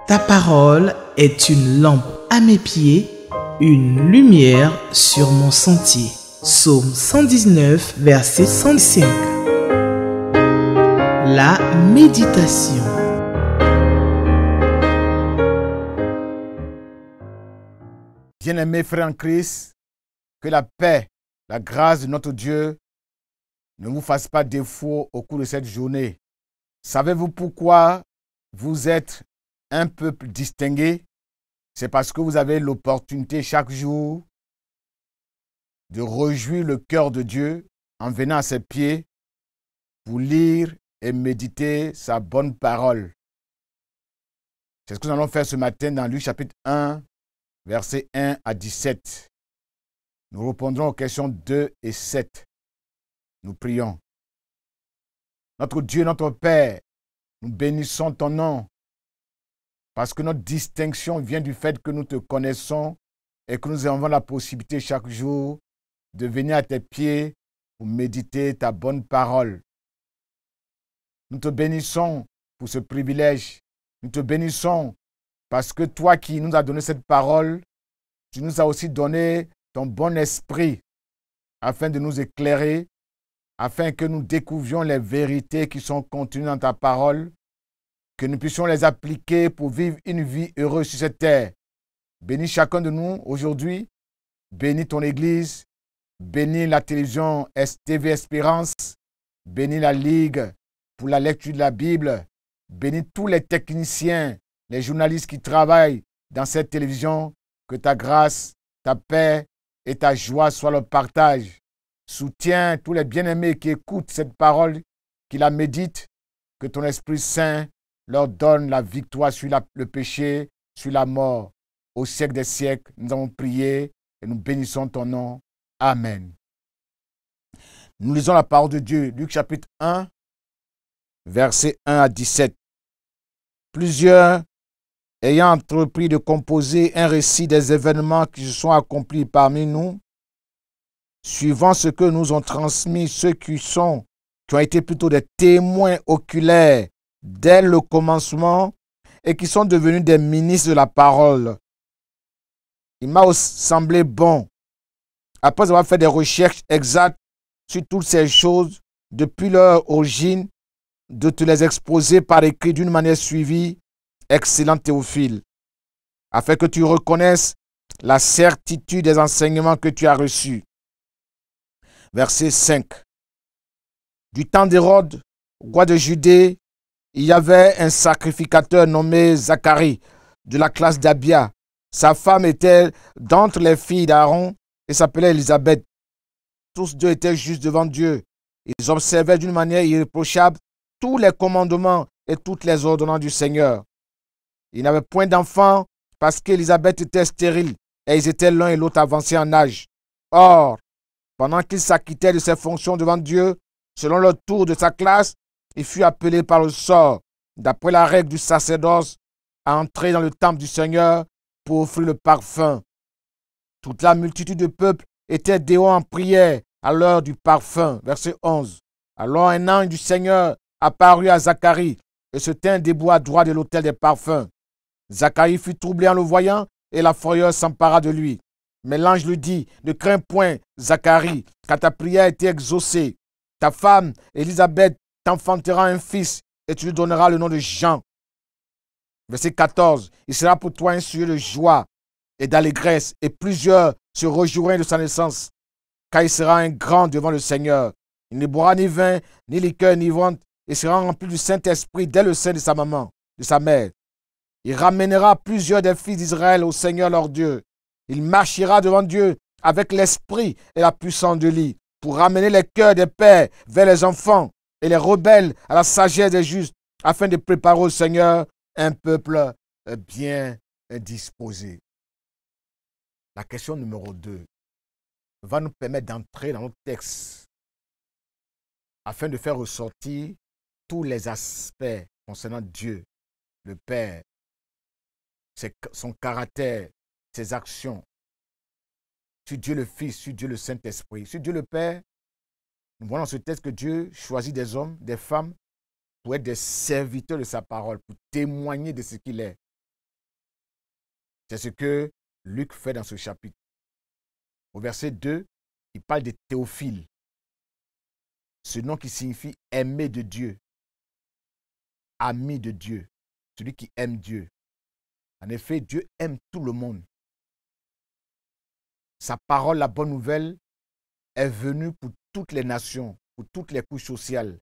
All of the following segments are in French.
Ta parole est une lampe à mes pieds, une lumière sur mon sentier. Psaume 119, verset 105. La méditation. Bien-aimés frères en Christ, que la paix, la grâce de notre Dieu ne vous fasse pas défaut au cours de cette journée. Savez-vous pourquoi vous êtes un peuple distingué? C'est parce que vous avez l'opportunité chaque jour de réjouir le cœur de Dieu en venant à ses pieds pour lire et méditer sa bonne parole. C'est ce que nous allons faire ce matin dans Luc chapitre 1, versets 1 à 17. Nous répondrons aux questions 2 et 7. Nous prions. Notre Dieu, notre Père, nous bénissons ton nom parce que notre distinction vient du fait que nous te connaissons et que nous avons la possibilité chaque jour de venir à tes pieds pour méditer ta bonne parole. Nous te bénissons pour ce privilège. Nous te bénissons parce que toi qui nous as donné cette parole, tu nous as aussi donné ton bon esprit afin de nous éclairer, afin que nous découvrions les vérités qui sont contenues dans ta parole, que nous puissions les appliquer pour vivre une vie heureuse sur cette terre. Bénis chacun de nous aujourd'hui, bénis ton Église, bénis la télévision TV Espérance, bénis la Ligue pour la lecture de la Bible, bénis tous les techniciens, les journalistes qui travaillent dans cette télévision, que ta grâce, ta paix et ta joie soient leur partage. Soutiens tous les bien-aimés qui écoutent cette parole, qui la méditent, que ton Esprit Saint leur donne la victoire sur le péché, sur la mort. Au siècle des siècles, nous avons prié et nous bénissons ton nom. Amen. Nous lisons la parole de Dieu, Luc chapitre 1, versets 1 à 17. Plusieurs ayant entrepris de composer un récit des événements qui se sont accomplis parmi nous, suivant ce que nous ont transmis ceux qui ont été plutôt des témoins oculaires dès le commencement et qui sont devenus des ministres de la parole. Il m'a semblé bon, après avoir fait des recherches exactes sur toutes ces choses depuis leur origine, de te les exposer par écrit d'une manière suivie, excellent Théophile, afin que tu reconnaisses la certitude des enseignements que tu as reçus. Verset 5. Du temps d'Hérode, roi de Judée, il y avait un sacrificateur nommé Zacharie, de la classe d'Abia. Sa femme était d'entre les filles d'Aaron et s'appelait Élisabeth. Tous deux étaient justes devant Dieu. Ils observaient d'une manière irréprochable tous les commandements et toutes les ordonnances du Seigneur. Ils n'avaient point d'enfants parce qu'Élisabeth était stérile et ils étaient l'un et l'autre avancés en âge. Or, pendant qu'ils s'acquittaient de ses fonctions devant Dieu, selon le tour de sa classe, il fut appelé par le sort, d'après la règle du sacerdoce, à entrer dans le temple du Seigneur pour offrir le parfum. Toute la multitude de peuple était dehors en prière à l'heure du parfum. Verset 11. Alors un ange du Seigneur apparut à Zacharie et se tint debout à droite de l'autel des parfums. Zacharie fut troublé en le voyant et la frayeur s'empara de lui. Mais l'ange lui dit, ne crains point, Zacharie, car ta prière a été exaucée. Ta femme, Élisabeth, t'enfantera un fils et tu lui donneras le nom de Jean. Verset 14. Il sera pour toi un sujet de joie et d'allégresse et plusieurs se réjouiront de sa naissance, car il sera un grand devant le Seigneur. Il ne boira ni vin, ni liqueur, ni ivrogne, et sera rempli du Saint-Esprit dès le sein de sa maman, de sa mère. Il ramènera plusieurs des fils d'Israël au Seigneur leur Dieu. Il marchera devant Dieu avec l'esprit et la puissance de lui, pour ramener les cœurs des pères vers les enfants et les rebelles à la sagesse des justes, afin de préparer au Seigneur un peuple bien disposé. La question numéro 2 va nous permettre d'entrer dans notre texte afin de faire ressortir tous les aspects concernant Dieu, le Père, son caractère, ses actions, sur Dieu le Fils, sur Dieu le Saint-Esprit, sur Dieu le Père. Nous voyons dans ce texte que Dieu choisit des hommes, des femmes, pour être des serviteurs de sa parole, pour témoigner de ce qu'il est. C'est ce que Luc fait dans ce chapitre. Au verset 2, il parle de Théophile. Ce nom qui signifie aimé de Dieu, ami de Dieu, celui qui aime Dieu. En effet, Dieu aime tout le monde. Sa parole, la bonne nouvelle, est venue pour toutes les nations, pour toutes les couches sociales.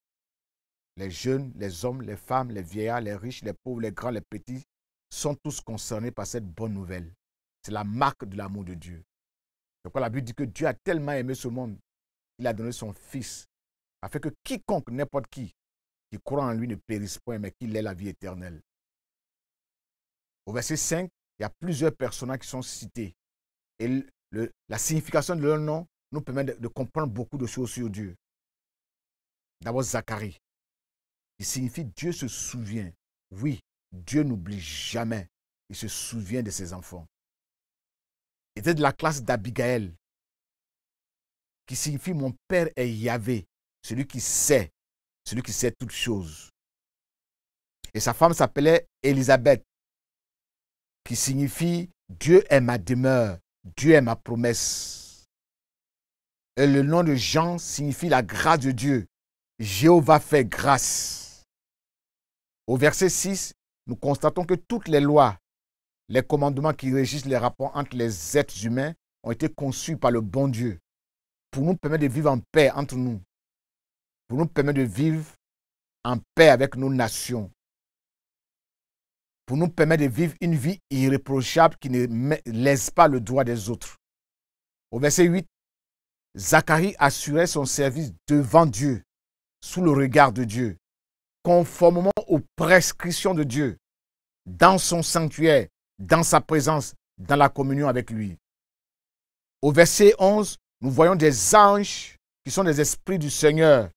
Les jeunes, les hommes, les femmes, les vieillards, les riches, les pauvres, les grands, les petits, sont tous concernés par cette bonne nouvelle. C'est la marque de l'amour de Dieu. Donc la Bible dit que Dieu a tellement aimé ce monde, il a donné son Fils, afin que quiconque, n'importe qui croit en lui ne périsse point, mais qu'il ait la vie éternelle. Au verset 5, il y a plusieurs personnages qui sont cités. Et la signification de leur nom nous permet de comprendre beaucoup de choses sur Dieu. D'abord, Zacharie. Il signifie Dieu se souvient. Oui, Dieu n'oublie jamais. Il se souvient de ses enfants. Il était de la classe d'Abigaël, qui signifie mon père est Yahvé, celui qui sait toutes choses. Et sa femme s'appelait Élisabeth, qui signifie Dieu est ma demeure, Dieu est ma promesse. Et le nom de Jean signifie la grâce de Dieu. Jéhovah fait grâce. Au verset 6, nous constatons que toutes les lois, les commandements qui régissent les rapports entre les êtres humains ont été conçus par le bon Dieu pour nous permettre de vivre en paix entre nous, pour nous permettre de vivre en paix avec nos nations, pour nous permettre de vivre une vie irréprochable qui ne lèse pas le droit des autres. Au verset 8, Zacharie assurait son service devant Dieu, sous le regard de Dieu, conformément aux prescriptions de Dieu, dans son sanctuaire, dans sa présence, dans la communion avec lui. Au verset 11, nous voyons des anges qui sont des esprits du Seigneur.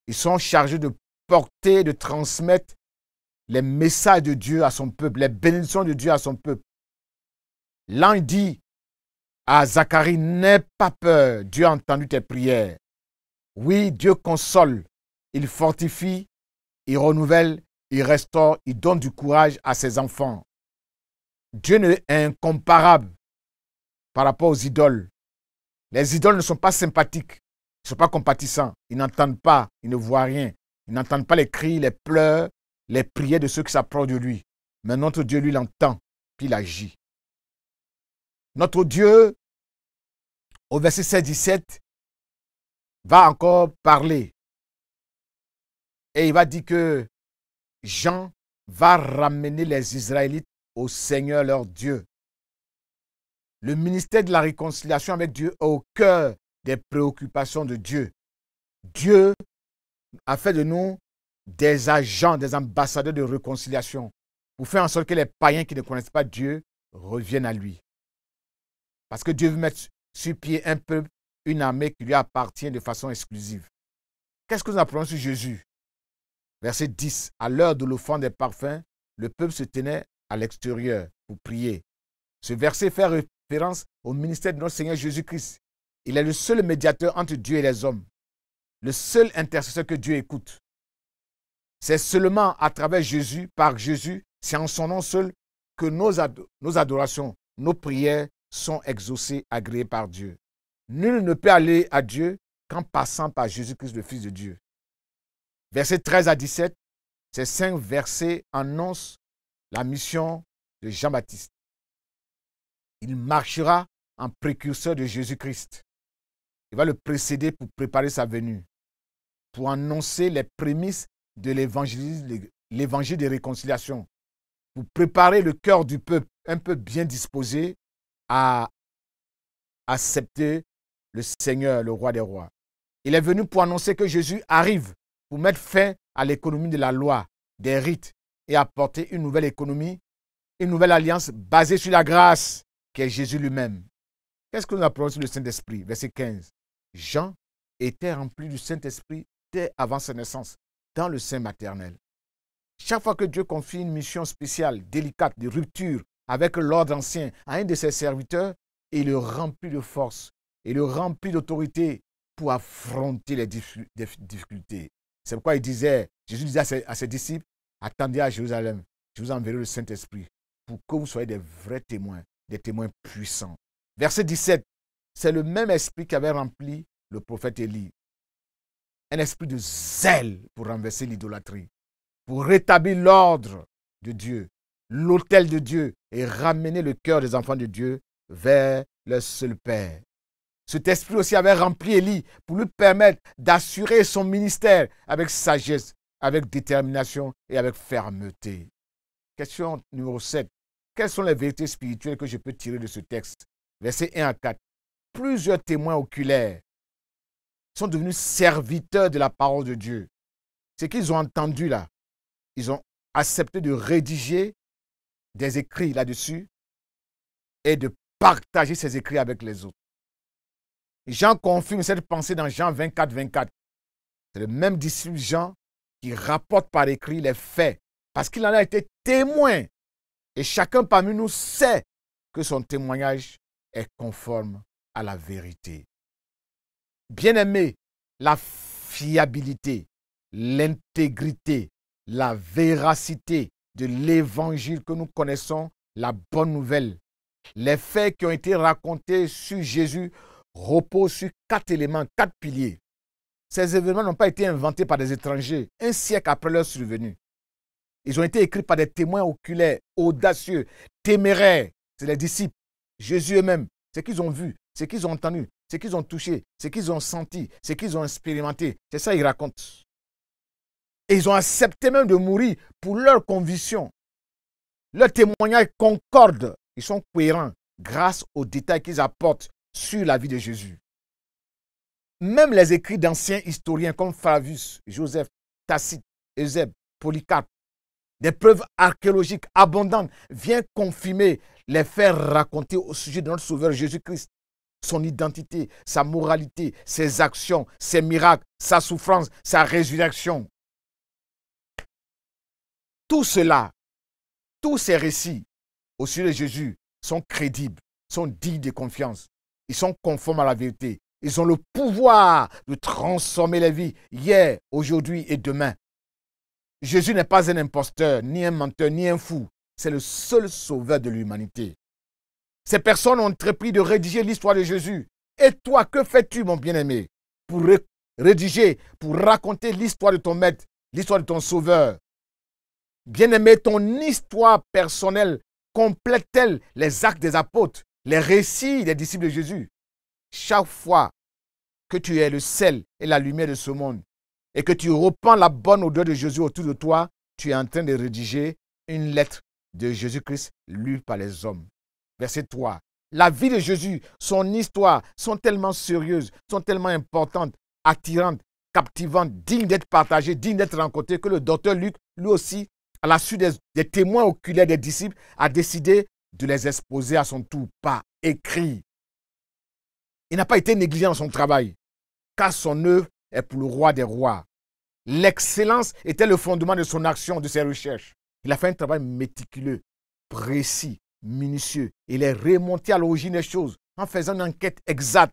Ils sont chargés de porter, de transmettre les messages de Dieu à son peuple, les bénédictions de Dieu à son peuple. L'ange dit à Zacharie, n'aie pas peur, Dieu a entendu tes prières. Oui, Dieu console, il fortifie, il renouvelle, il restaure, il donne du courage à ses enfants. Dieu est incomparable par rapport aux idoles. Les idoles ne sont pas sympathiques, ils ne sont pas compatissants, ils n'entendent pas, ils ne voient rien, ils n'entendent pas les cris, les pleurs, les prières de ceux qui s'approchent de lui. Mais notre Dieu, lui, l'entend, puis il agit. Notre Dieu, au verset 16-17, va encore parler. Et il va dire que Jean va ramener les Israélites au Seigneur leur Dieu. Le ministère de la réconciliation avec Dieu est au cœur des préoccupations de Dieu. Dieu a fait de nous des agents, des ambassadeurs de réconciliation pour faire en sorte que les païens qui ne connaissent pas Dieu reviennent à lui. Parce que Dieu veut mettre sur pied un peuple, une armée qui lui appartient de façon exclusive. Qu'est-ce que nous apprenons sur Jésus? Verset 10. À l'heure de l'offrande des parfums, le peuple se tenait à l'extérieur pour prier. Ce verset fait référence au ministère de notre Seigneur Jésus-Christ. Il est le seul médiateur entre Dieu et les hommes. Le seul intercesseur que Dieu écoute. C'est seulement à travers Jésus, par Jésus, c'est en son nom seul que nos adorations, nos prières sont exaucées, agréées par Dieu. Nul ne peut aller à Dieu qu'en passant par Jésus-Christ, le Fils de Dieu. Versets 13 à 17, ces 5 versets annoncent la mission de Jean-Baptiste. Il marchera en précurseur de Jésus-Christ. Il va le précéder pour préparer sa venue, pour annoncer les prémices de l'évangile de réconciliation, pour préparer le cœur du peuple, un peu bien disposé à accepter le Seigneur, le roi des rois. Il est venu pour annoncer que Jésus arrive pour mettre fin à l'économie de la loi, des rites, et apporter une nouvelle économie, une nouvelle alliance basée sur la grâce, qui est Jésus lui-même. Qu'est-ce que nous apprenons sur le Saint-Esprit? Verset 15. Jean était rempli du Saint-Esprit dès avant sa naissance, dans le sein maternel. Chaque fois que Dieu confie une mission spéciale, délicate, de rupture avec l'ordre ancien à un de ses serviteurs, il le remplit de force, il le remplit d'autorité pour affronter les difficultés. C'est pourquoi Jésus disait à ses disciples, attendez à Jérusalem, je vous enverrai le Saint-Esprit. pour que vous soyez des vrais témoins, des témoins puissants. Verset 17, c'est le même esprit qui avait rempli le prophète Élie. Un esprit de zèle pour renverser l'idolâtrie, pour rétablir l'ordre de Dieu, l'autel de Dieu et ramener le cœur des enfants de Dieu vers le seul Père. Cet esprit aussi avait rempli Élie pour lui permettre d'assurer son ministère avec sagesse, avec détermination et avec fermeté. Question numéro 7. Quelles sont les vérités spirituelles que je peux tirer de ce texte? Versets 1 à 4. Plusieurs témoins oculaires sont devenus serviteurs de la parole de Dieu. Ce qu'ils ont entendu là, ils ont accepté de rédiger des écrits là-dessus et de partager ces écrits avec les autres. Jean confirme cette pensée dans Jean 24, 24. C'est le même disciple Jean qui rapporte par écrit les faits parce qu'il en a été témoin. Et chacun parmi nous sait que son témoignage est conforme à la vérité. Bien-aimé, la fiabilité, l'intégrité, la véracité de l'évangile que nous connaissons, la bonne nouvelle, les faits qui ont été racontés sur Jésus reposent sur 4 éléments, 4 piliers. Ces événements n'ont pas été inventés par des étrangers un siècle après leur survenue. Ils ont été écrits par des témoins oculaires, audacieux, téméraires. C'est les disciples, Jésus eux-mêmes, ce qu'ils ont vu, ce qu'ils ont entendu, ce qu'ils ont touché, ce qu'ils ont senti, ce qu'ils ont expérimenté. C'est ça qu'ils racontent. Et ils ont accepté même de mourir pour leurs convictions. Leurs témoignages concordent. Ils sont cohérents grâce aux détails qu'ils apportent sur la vie de Jésus. Même les écrits d'anciens historiens comme Flavius, Joseph, Tacite, Eusèbe, Polycarpe, des preuves archéologiques abondantes viennent confirmer les faits racontés au sujet de notre Sauveur Jésus-Christ. Son identité, sa moralité, ses actions, ses miracles, sa souffrance, sa résurrection. Tout cela, tous ces récits au sujet de Jésus sont crédibles, sont dignes de confiance. Ils sont conformes à la vérité. Ils ont le pouvoir de transformer les vies hier, aujourd'hui et demain. Jésus n'est pas un imposteur, ni un menteur, ni un fou. C'est le seul sauveur de l'humanité. Ces personnes ont entrepris de rédiger l'histoire de Jésus. Et toi, que fais-tu, mon bien-aimé, pour rédiger, pour raconter l'histoire de ton maître, l'histoire de ton sauveur? Bien-aimé, ton histoire personnelle complète-t-elle les actes des apôtres, les récits des disciples de Jésus? Chaque fois que tu es le sel et la lumière de ce monde et que tu reprends la bonne odeur de Jésus autour de toi, tu es en train de rédiger une lettre de Jésus-Christ lue par les hommes. Verset 3. La vie de Jésus, son histoire sont tellement sérieuses, sont tellement importantes, attirantes, captivantes, dignes d'être partagées, dignes d'être rencontrées que le docteur Luc, lui aussi, à la suite des témoins oculaires des disciples, a décidé de les exposer à son tour par écrit. Il n'a pas été négligé dans son travail, car son œuvre est pour le roi des rois. L'excellence était le fondement de son action, de ses recherches. Il a fait un travail méticuleux, précis, minutieux. Il est remonté à l'origine des choses en faisant une enquête exacte.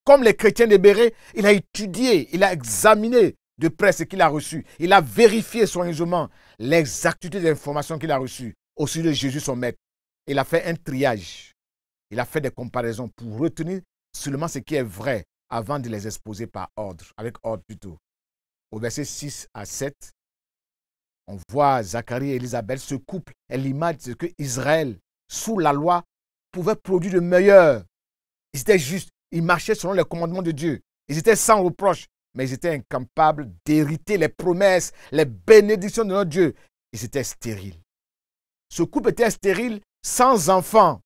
Comme les chrétiens de Béret, il a étudié, il a examiné de près ce qu'il a reçu. Il a vérifié soigneusement l'exactitude des informations qu'il a reçues au sujet de Jésus, son maître. Il a fait un triage. Il a fait des comparaisons pour retenir seulement ce qui est vrai avant de les exposer par ordre, avec ordre plutôt. Au verset 6 à 7, on voit Zacharie et Élisabeth, ce couple est l'image de ce que Israël, sous la loi, pouvait produire de meilleur. Ils étaient justes, ils marchaient selon les commandements de Dieu. Ils étaient sans reproche, mais ils étaient incapables d'hériter les promesses, les bénédictions de notre Dieu. Ils étaient stériles. Ce couple était stérile, sans enfants.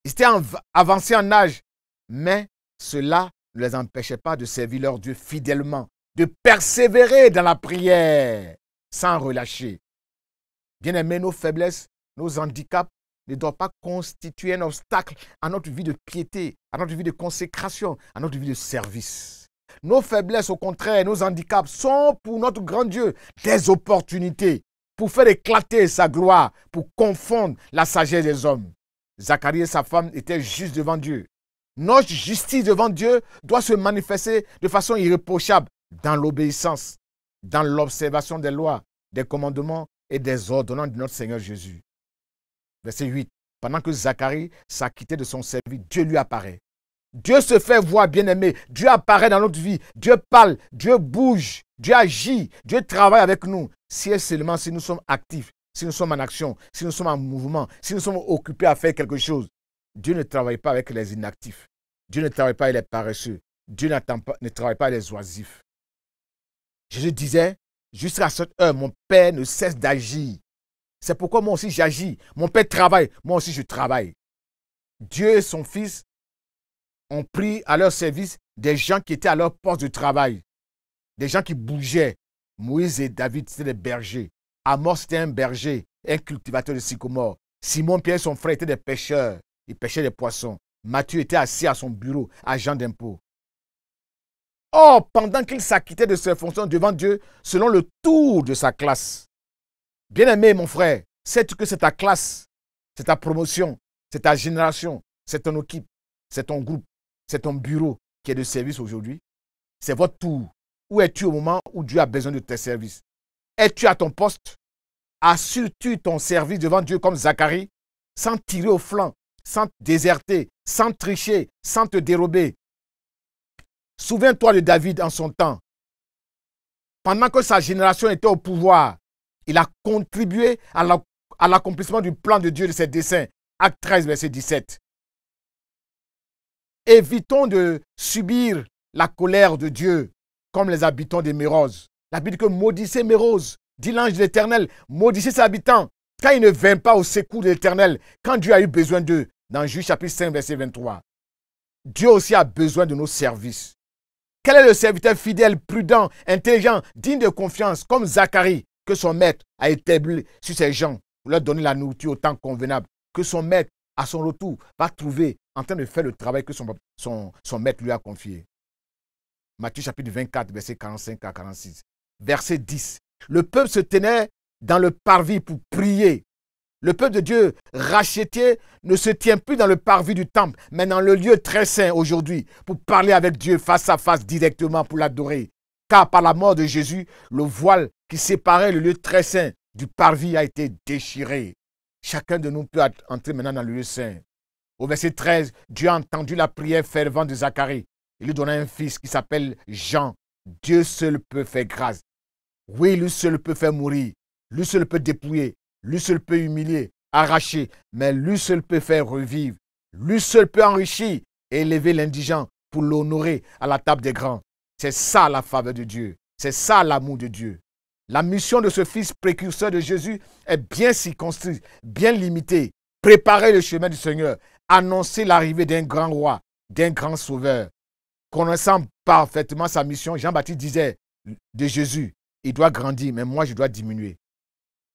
Ils étaient avancés en âge, mais cela ne les empêchait pas de servir leur Dieu fidèlement, de persévérer dans la prière sans relâcher. Bien-aimés, nos faiblesses, nos handicaps ne doivent pas constituer un obstacle à notre vie de piété, à notre vie de consécration, à notre vie de service. Nos faiblesses, au contraire, nos handicaps sont pour notre grand Dieu des opportunités pour faire éclater sa gloire, pour confondre la sagesse des hommes. Zacharie et sa femme étaient justes devant Dieu. Notre justice devant Dieu doit se manifester de façon irréprochable dans l'obéissance, dans l'observation des lois, des commandements et des ordonnances de notre Seigneur Jésus. Verset 8. Pendant que Zacharie s'acquittait de son service, Dieu lui apparaît. Dieu se fait voir, bien-aimé. Dieu apparaît dans notre vie. Dieu parle, Dieu bouge, Dieu agit, Dieu travaille avec nous. Si et seulement si nous sommes actifs, si nous sommes en action, si nous sommes en mouvement, si nous sommes occupés à faire quelque chose. Dieu ne travaille pas avec les inactifs. Dieu ne travaille pas avec les paresseux. Dieu ne travaille pas avec les oisifs. Jésus disait, jusqu'à cette heure, mon Père ne cesse d'agir. C'est pourquoi moi aussi j'agis. Mon Père travaille, moi aussi je travaille. Dieu et son Fils ont pris à leur service des gens qui étaient à leur poste de travail. Des gens qui bougeaient. Moïse et David, c'était des bergers. Amos, c'était un berger, un cultivateur de sycomore. Simon, Pierre, son frère, étaient des pêcheurs. Ils pêchaient des poissons. Matthieu était assis à son bureau, agent d'impôt. Or, pendant qu'il s'acquittait de ses fonctions devant Dieu, selon le tour de sa classe. Bien-aimé, mon frère, sais-tu que c'est ta classe, c'est ta promotion, c'est ta génération, c'est ton équipe, c'est ton groupe, c'est ton bureau qui est de service aujourd'hui? C'est votre tour. Où es-tu au moment où Dieu a besoin de tes services? Es-tu à ton poste? Assures-tu ton service devant Dieu comme Zacharie, sans tirer au flanc, sans déserter, sans tricher, sans te dérober? Souviens-toi de David en son temps. Pendant que sa génération était au pouvoir, il a contribué à l'accomplissement du plan de Dieu de ses desseins. Acte 13, verset 17. Évitons de subir la colère de Dieu comme les habitants de Mérose. La Bible dit que maudissez Mérose, dit l'ange de l'Éternel, maudissez ses habitants, quand ils ne viennent pas au secours de l'Éternel, quand Dieu a eu besoin d'eux, dans Juge chapitre 5, verset 23. Dieu aussi a besoin de nos services. Quel est le serviteur fidèle, prudent, intelligent, digne de confiance, comme Zacharie, que son maître a établi sur ses gens pour leur donner la nourriture au temps convenable, que son maître, à son retour, va trouver en train de faire le travail que son maître lui a confié. Matthieu chapitre 24, verset 45 à 46. Verset 10. Le peuple se tenait dans le parvis pour prier. Le peuple de Dieu racheté ne se tient plus dans le parvis du temple, mais dans le lieu très saint aujourd'hui, pour parler avec Dieu face à face directement pour l'adorer. Car par la mort de Jésus, le voile qui séparait le lieu très saint du parvis a été déchiré. Chacun de nous peut entrer maintenant dans le lieu saint. Au verset 13, Dieu a entendu la prière fervente de Zacharie. Il lui donna un fils qui s'appelle Jean. Dieu seul peut faire grâce. Oui, lui seul peut faire mourir. Lui seul peut dépouiller. Lui seul peut humilier, arracher. Mais lui seul peut faire revivre. Lui seul peut enrichir et élever l'indigent pour l'honorer à la table des grands. C'est ça la faveur de Dieu. C'est ça l'amour de Dieu. La mission de ce fils précurseur de Jésus est bien circonscrite, bien limitée. Préparer le chemin du Seigneur. Annoncer l'arrivée d'un grand roi, d'un grand sauveur. Connaissant parfaitement sa mission, Jean-Baptiste disait de Jésus, il doit grandir, mais moi je dois diminuer.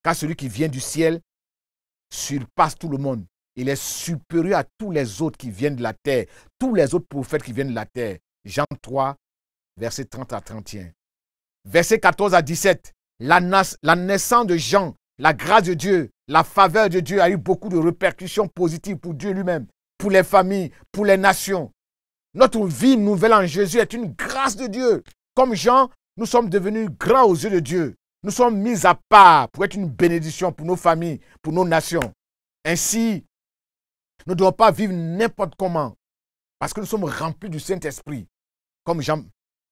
Car celui qui vient du ciel surpasse tout le monde. Il est supérieur à tous les autres qui viennent de la terre, tous les autres prophètes qui viennent de la terre. Jean 3, verset 30 à 31. Verset 14 à 17. La naissance de Jean, la grâce de Dieu, la faveur de Dieu a eu beaucoup de répercussions positives pour Dieu lui-même, pour les familles, pour les nations. Notre vie nouvelle en Jésus est une grâce de Dieu. Comme Jean, nous sommes devenus grands aux yeux de Dieu. Nous sommes mis à part pour être une bénédiction pour nos familles, pour nos nations. Ainsi, nous ne devons pas vivre n'importe comment parce que nous sommes remplis du Saint-Esprit. Comme Jean,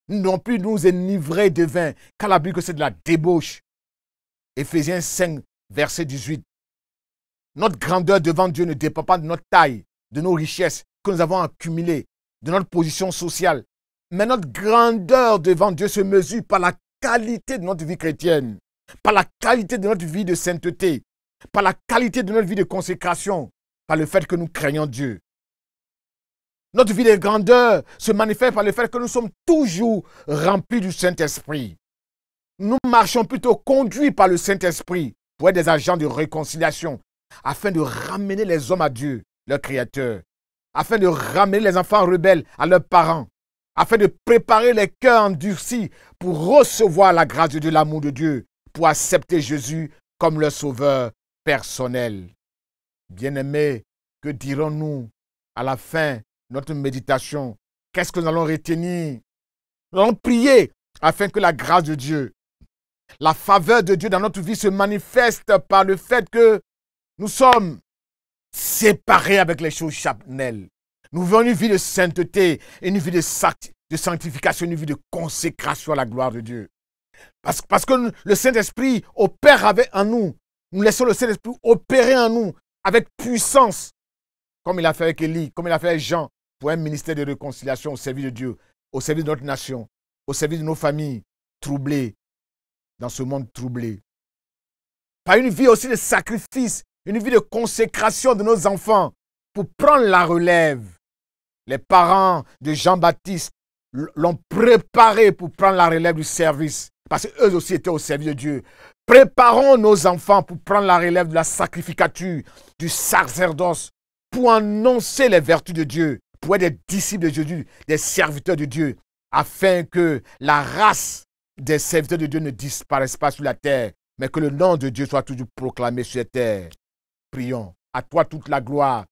nous ne devons plus nous enivrer de vin, car la Bible que c'est de la débauche. Éphésiens 5, verset 18. Notre grandeur devant Dieu ne dépend pas de notre taille, de nos richesses que nous avons accumulées, de notre position sociale. Mais notre grandeur devant Dieu se mesure par la qualité de notre vie chrétienne, par la qualité de notre vie de sainteté, par la qualité de notre vie de consécration, par le fait que nous craignons Dieu. Notre vie de grandeur se manifeste par le fait que nous sommes toujours remplis du Saint-Esprit. Nous marchons plutôt conduits par le Saint-Esprit pour être des agents de réconciliation, afin de ramener les hommes à Dieu, leur Créateur, afin de ramener les enfants rebelles à leurs parents, afin de préparer les cœurs endurcis pour recevoir la grâce de Dieu, l'amour de Dieu, pour accepter Jésus comme leur sauveur personnel. Bien-aimés, que dirons-nous à la fin de notre méditation? Qu'est-ce que nous allons retenir? Nous allons prier afin que la grâce de Dieu, la faveur de Dieu dans notre vie se manifeste par le fait que nous sommes séparés avec les choses charnelles. Nous vivons une vie de sainteté, une vie de sanctification, une vie de consécration à la gloire de Dieu. Parce que le Saint-Esprit opère en nous. Nous laissons le Saint-Esprit opérer en nous avec puissance, comme il a fait avec Élie, comme il a fait avec Jean, pour un ministère de réconciliation au service de Dieu, au service de notre nation, au service de nos familles troublées, dans ce monde troublé. Par une vie aussi de sacrifice, une vie de consécration de nos enfants pour prendre la relève. Les parents de Jean-Baptiste l'ont préparé pour prendre la relève du service, parce qu'eux aussi étaient au service de Dieu. Préparons nos enfants pour prendre la relève de la sacrificature, du sacerdoce, pour annoncer les vertus de Dieu, pour être des disciples de Jésus, des serviteurs de Dieu, afin que la race des serviteurs de Dieu ne disparaisse pas sur la terre, mais que le nom de Dieu soit toujours proclamé sur la terre. Prions. À toi toute la gloire,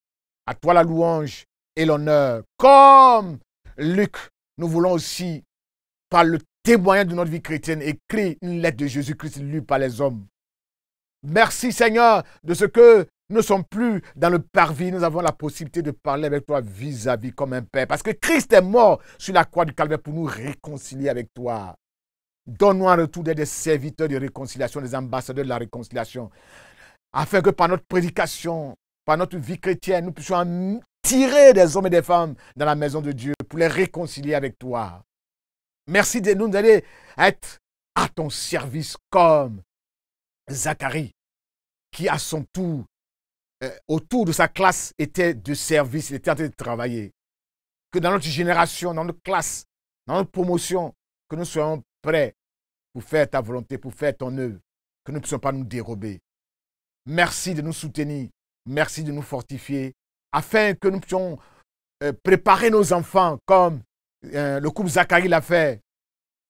à toi la louange et l'honneur. Comme Luc, nous voulons aussi, par le témoignage de notre vie chrétienne, écrire une lettre de Jésus-Christ lue par les hommes. Merci Seigneur de ce que nous ne sommes plus dans le parvis. Nous avons la possibilité de parler avec toi vis-à-vis comme un père. Parce que Christ est mort sur la croix du Calvaire pour nous réconcilier avec toi. Donne-nous en retour d'être des serviteurs de réconciliation, des ambassadeurs de la réconciliation. Afin que par notre prédication, par notre vie chrétienne, nous puissions tirer des hommes et des femmes dans la maison de Dieu pour les réconcilier avec toi. Merci de nous aider à être à ton service comme Zacharie, qui à son tour, autour de sa classe, était de service, il était en train de travailler. Que dans notre génération, dans notre classe, dans notre promotion, que nous soyons prêts pour faire ta volonté, pour faire ton œuvre, que nous ne puissions pas nous dérober. Merci de nous soutenir, merci de nous fortifier, afin que nous puissions préparer nos enfants comme le couple Zacharie l'a fait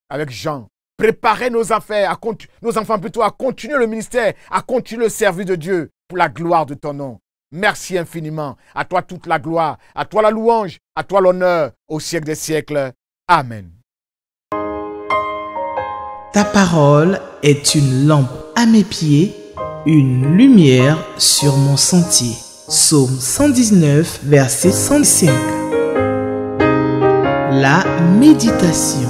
avec Jean. Préparer nos enfants plutôt à continuer le ministère, à continuer le service de Dieu pour la gloire de ton nom. Merci infiniment. À toi toute la gloire, à toi la louange, à toi l'honneur au siècle des siècles. Amen. Ta parole est une lampe à mes pieds, une lumière sur mon sentier. Psaume 119, verset 105. La méditation.